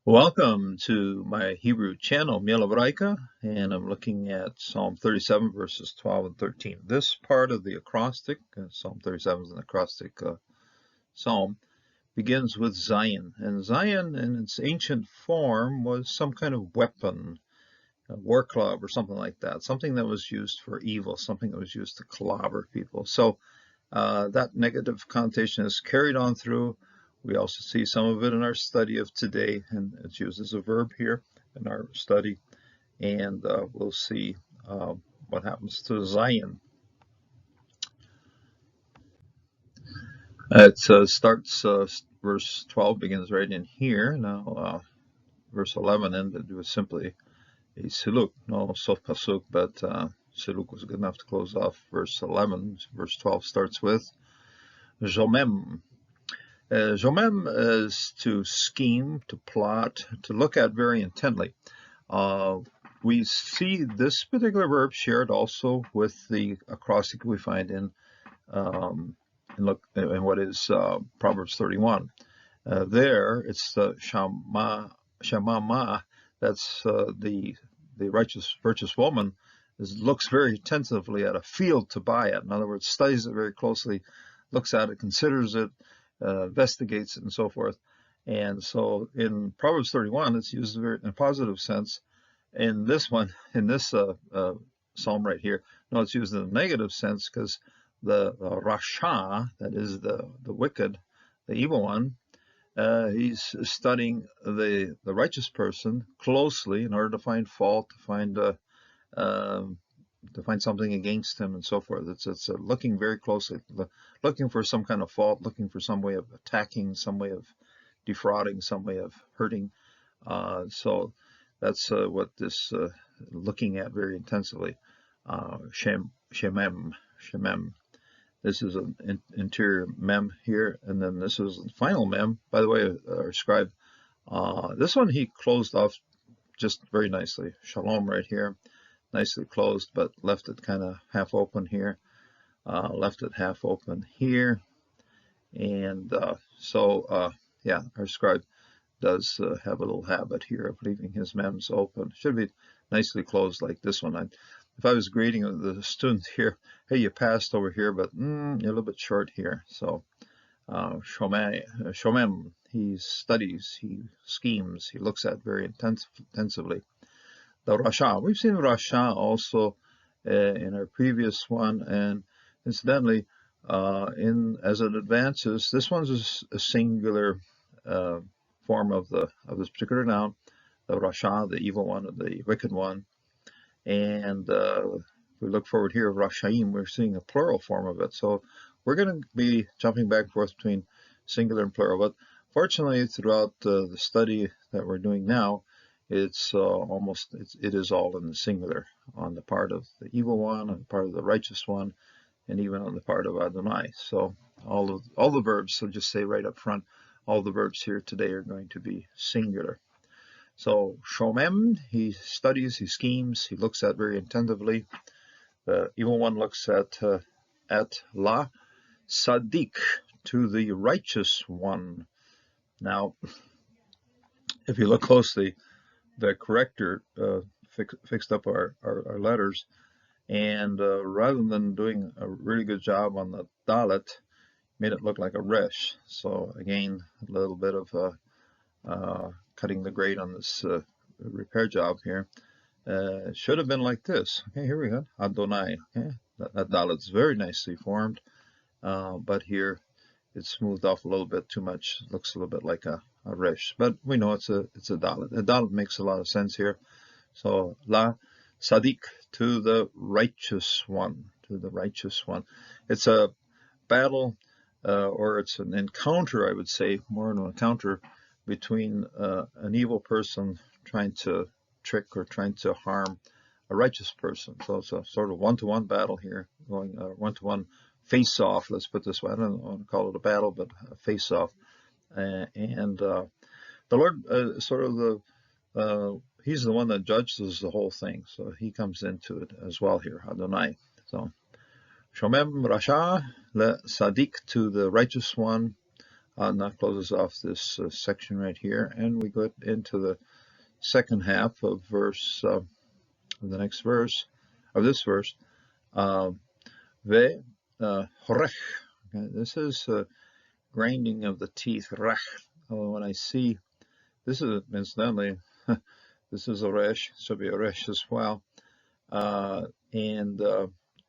Welcome to my Hebrew channel, Miel and I'm looking at Psalm 37, verses 12 and 13. This part of the acrostic, Psalm 37 is an acrostic psalm, begins with Zayin. And Zayin, in its ancient form, was some kind of weapon, a war club or something like that, something that was used for evil, something that was used to clobber people. So that negative connotation is carried on through. We also see some of it in our study of today, and it's used as a verb here in our study. And we'll see what happens to Zayin. It starts, verse 12 begins right in here. Now, verse 11 ended with simply a siluk, no sof pasuk, but siluk was good enough to close off verse 11. Verse 12 starts with Zomem. Zomem is to scheme, to plot, to look at very intently. We see this particular verb shared also with the acrostic we find in what is Proverbs 31. There, it's the shamama. That's the virtuous woman looks very attentively at a field to buy it. In other words, studies it very closely, looks at it, considers it, investigates it, and so forth. And so in Proverbs 31, it's used in a positive sense. In this one, in this psalm right here, no, it's used in a negative sense because the Rasha, that is the wicked, the evil one, he's studying the righteous person closely in order to find fault, to find something against him and so forth. It's looking very closely, looking for some kind of fault, looking for some way of attacking, some way of defrauding, some way of hurting. So that's what this looking at very intensively. Shemem. This is an interior mem here, and then this is the final mem. By the way, our scribe, this one he closed off just very nicely. Shalom right here. Nicely closed, but left it kind of half open here, left it half open here, and yeah, our scribe does have a little habit here of leaving his mems open. Should be nicely closed like this one. If I was greeting the student here, hey, you passed over here, but you're a little bit short here. So Shomem, he studies, he schemes, he looks at very intensively. The Rasha. We've seen Rasha also in our previous one, and incidentally, as it advances, this one's a singular form of this particular noun, the Rasha, the evil one, or the wicked one. And if we look forward here, Rashaim, we're seeing a plural form of it. So we're going to be jumping back and forth between singular and plural. But fortunately, throughout the study that we're doing now, it is all in the singular on the part of the evil one, on the part of the righteous one, and even on the part of Adonai. So all the verbs, so just say right up front, all the verbs here today are going to be singular. So Shomem, he studies, he schemes, he looks at very attentively. The evil one looks at La Sadiq, to the righteous one. Now, if you look closely, the corrector fixed up our letters, and rather than doing a really good job on the dalet, made it look like a resh. So again, a little bit of cutting the grade on this repair job here. It should have been like this. Okay, here we go. Adonai. Okay, that dalet's very nicely formed, but here it's smoothed off a little bit too much. It looks a little bit like a resh, but we know it's a dalet. A dalet makes a lot of sense here. So La Sadiq, to the righteous one, to the righteous one. It's a battle, or it's an encounter, I would say, more an encounter between an evil person trying to trick or trying to harm a righteous person. So it's a sort of one-to-one battle here, going one-to-one face-off, let's put it this way. I don't want to call it a battle, but a face-off. And the Lord sort of he's the one that judges the whole thing, so he comes into it as well here, Adonai. So Shomem Rasha, Le Sadiq, to the righteous one, And that closes off this section right here, and we go into the second half of the next verse, of this verse. Ve horech. Okay, this is grinding of the teeth. Rech. When I see, this is incidentally, this is a resh, so be a resh as well. And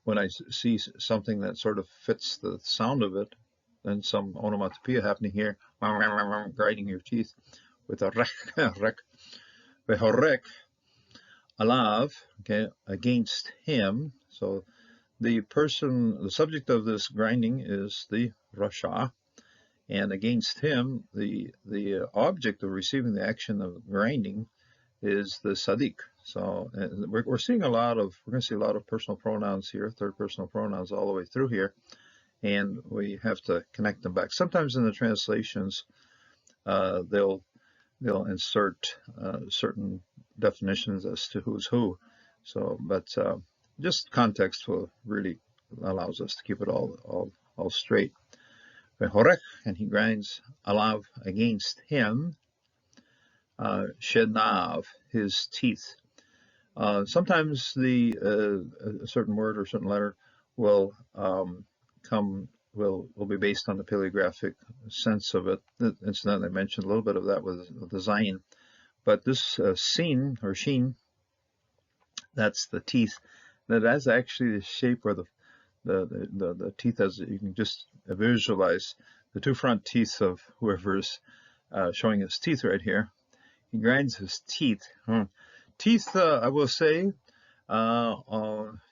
when I see something that sort of fits the sound of it, then some onomatopoeia happening here, grinding your teeth with a rech, rek, vehorek, alav, okay, against him. So the subject of this grinding is the rasha, and against him, the object of receiving the action of grinding is the Sadiq. So we're seeing we're going to see a lot of personal pronouns here, third personal pronouns all the way through here, and we have to connect them back. Sometimes in the translations, they'll insert certain definitions as to who's who. So, but just context will really allows us to keep it all straight. And he grinds alav against him. Shenav, his teeth. Sometimes a certain word or certain letter will be based on the paleographic sense of it. Incidentally, I mentioned a little bit of that with the Zayin. But this sin or sheen, that's the teeth. That's actually the shape where the teeth, as you can just visualize, the two front teeth of whoever's showing his teeth right here. He grinds his teeth. Teeth, I will say, in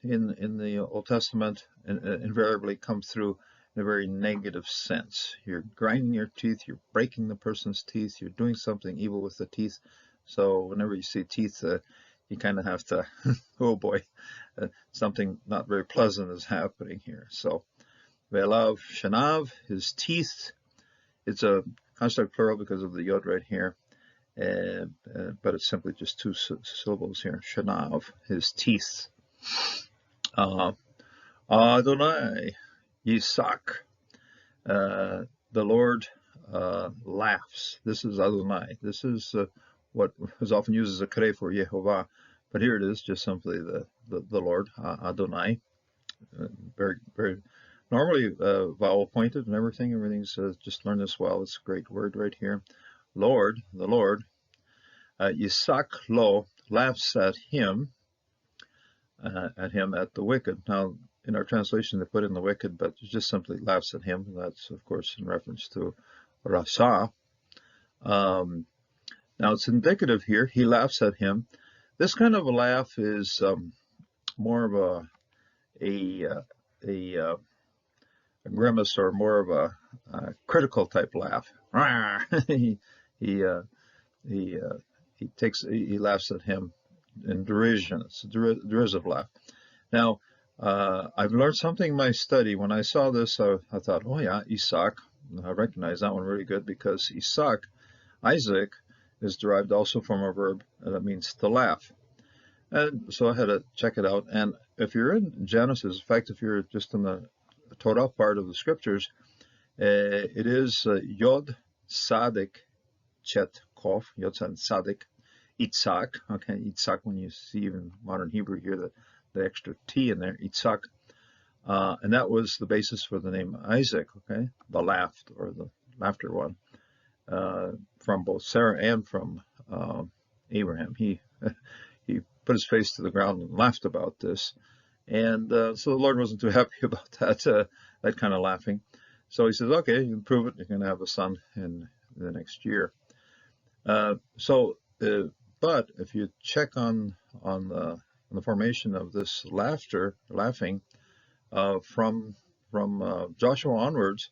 the Old Testament, invariably come through in a very negative sense. You're grinding your teeth, you're breaking the person's teeth, you're doing something evil with the teeth. So whenever you see teeth, you kind of have to, oh boy, something not very pleasant is happening here. So, Ve'elav Shanav, his teeth. It's a construct plural because of the yod right here. But it's simply just two syllables here. Shanav, his teeth. Adonai, Yisak, the Lord laughs. This is Adonai. This is what is often used as a kare for Yehovah, but here it is, just simply the Lord, Adonai. Very, very normally vowel pointed and everything. Everything's just learn this well. It's a great word right here. Lord, the Lord. Yisak lo, laughs at him, at the wicked. Now, in our translation, they put in the wicked, but it just simply laughs at him. That's, of course, in reference to Rasa. Now, it's indicative here. He laughs at him. This kind of a laugh is more of a grimace, or more of a critical type laugh. He laughs at him in derision. It's a derisive laugh. Now, I've learned something in my study. When I saw this, I thought, oh yeah, Isaac. I recognize that one really good, because Isaac, is derived also from a verb that means to laugh. And so I had to check it out. And if you're in Genesis, in fact, if you're just in the Torah part of the scriptures, it is Yod Sadik Chet Kof, Yod Sadik Itzak. Okay, Itzak, when you see even modern Hebrew here, the extra T in there, Itzak. And that was the basis for the name Isaac, okay, the laughed, or the laughter one, from both Sarah and from Abraham. He put his face to the ground and laughed about this. And so the Lord wasn't too happy about that kind of laughing. So he says, okay, you can prove it. You're going to have a son in the next year. But if you check on the formation of this laughing, from Joshua onwards,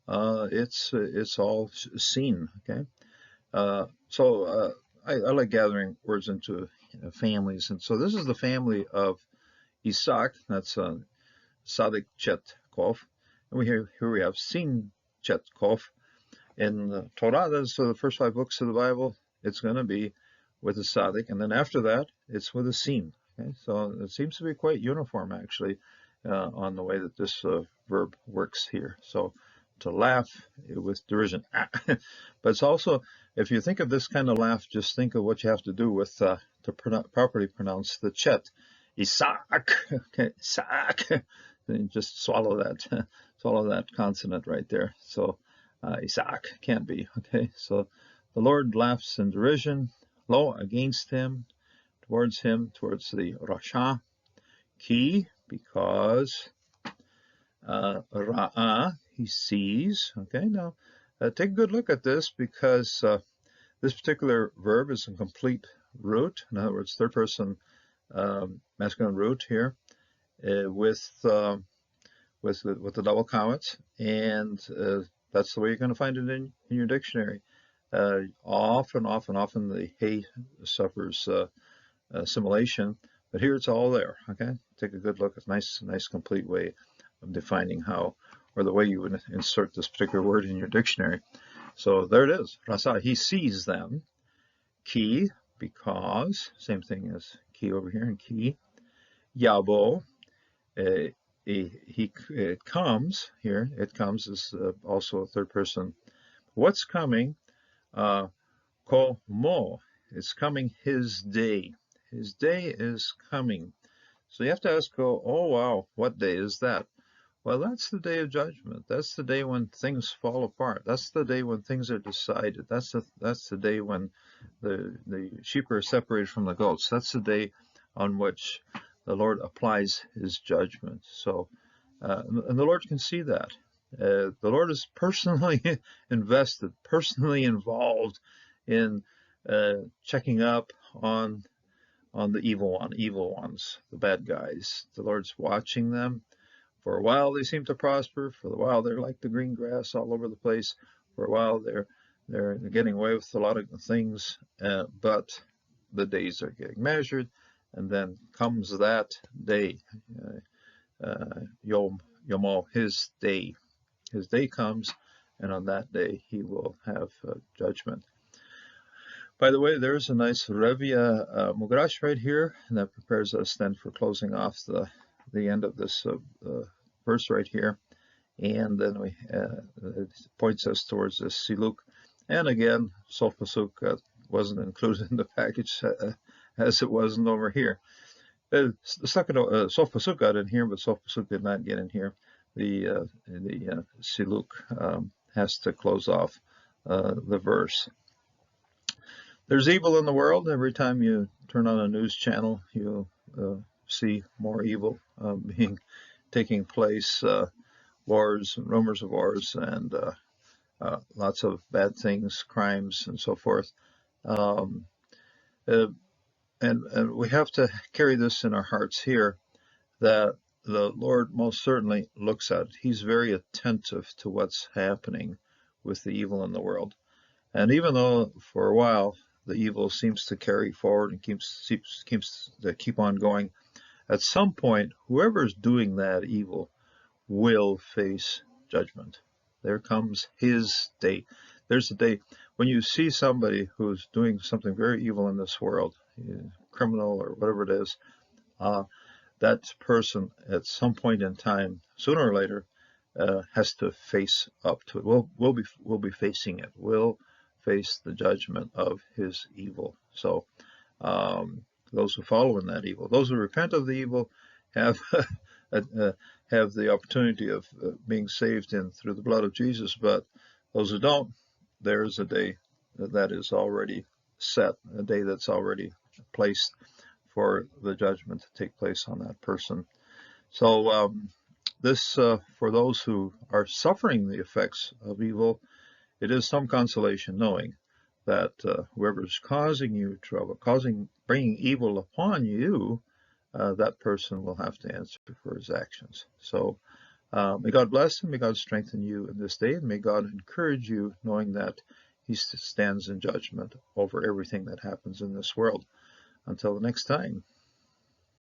it's all seen. Okay, I like gathering words into families, and so this is the family of Isaac. That's Sadik Chet Kof, and here we have Sin Chet Kof. In the Torah, that's the first 5 books of the Bible. It's going to be with a Sadik, and then after that, it's with a Sin. Okay, so it seems to be quite uniform, actually, on the way that this verb works here. So to laugh with derision. But it's also, if you think of this kind of laugh, just think of what you have to do with to properly pronounce the chet. Isaac, okay, Isaac. Then just swallow that consonant right there. So Isaac can't be, okay. So the Lord laughs in derision, lo, against him, towards the Rasha, ki, because Ra'ah, he sees. Okay, now take a good look at this, because this particular verb is a complete root. In other words, third person masculine root here with the double comments, and that's the way you're going to find it in your dictionary. Often the he suffers assimilation, but here it's all there. Okay, take a good look. It's a nice complete way of defining how, or the way you would insert this particular word in your dictionary. So there it is. Rasa, he sees them. Ki, because, same thing as ki over here in ki. Yabo, it comes here. It comes is also a third person. What's coming? Ko mo, it's coming his day. His day is coming. So you have to ask, oh wow, what day is that? Well, that's the day of judgment. That's the day when things fall apart. That's the day when things are decided. That's the day when the sheep are separated from the goats. That's the day on which the Lord applies his judgment. So, and the Lord can see that. The Lord is personally invested, personally involved in checking up on the evil ones, the bad guys. The Lord's watching them. For a while they seem to prosper. For a while they're like the green grass all over the place. For a while they're getting away with a lot of things, but the days are getting measured, and then comes that day, Yom Yomo, his day. His day comes, and on that day he will have judgment. By the way, there's a nice Revia Mugrash right here, and that prepares us then for closing off the end of this verse right here. And then it points us towards this Siluk. And again, Sof Pasuk wasn't included in the package as it wasn't over here. The second Sof Pasuk got in here, but Sof Pasuk did not get in here. The Siluk has to close off the verse. There's evil in the world. Every time you turn on a news channel, you'll see more evil taking place, wars, rumors of wars, and lots of bad things, crimes, and so forth. And we have to carry this in our hearts here, that the Lord most certainly looks at it. He's very attentive to what's happening with the evil in the world. And even though for a while the evil seems to carry forward and keeps to keep on going, at some point, whoever's doing that evil will face judgment. There comes his day. There's a day when you see somebody who's doing something very evil in this world, criminal or whatever it is, that person at some point in time, sooner or later, has to face up to it. We'll be facing it. We'll face the judgment of his evil. So those who follow in that evil, those who repent of the evil, have the opportunity of being saved through the blood of Jesus. But those who don't, there is a day that is already set, a day that's already placed for the judgment to take place on that person. So this, for those who are suffering the effects of evil, it is some consolation knowing that whoever is causing you trouble, bringing evil upon you, that person will have to answer for his actions. So may God bless and may God strengthen you in this day, and may God encourage you knowing that he stands in judgment over everything that happens in this world. Until the next time.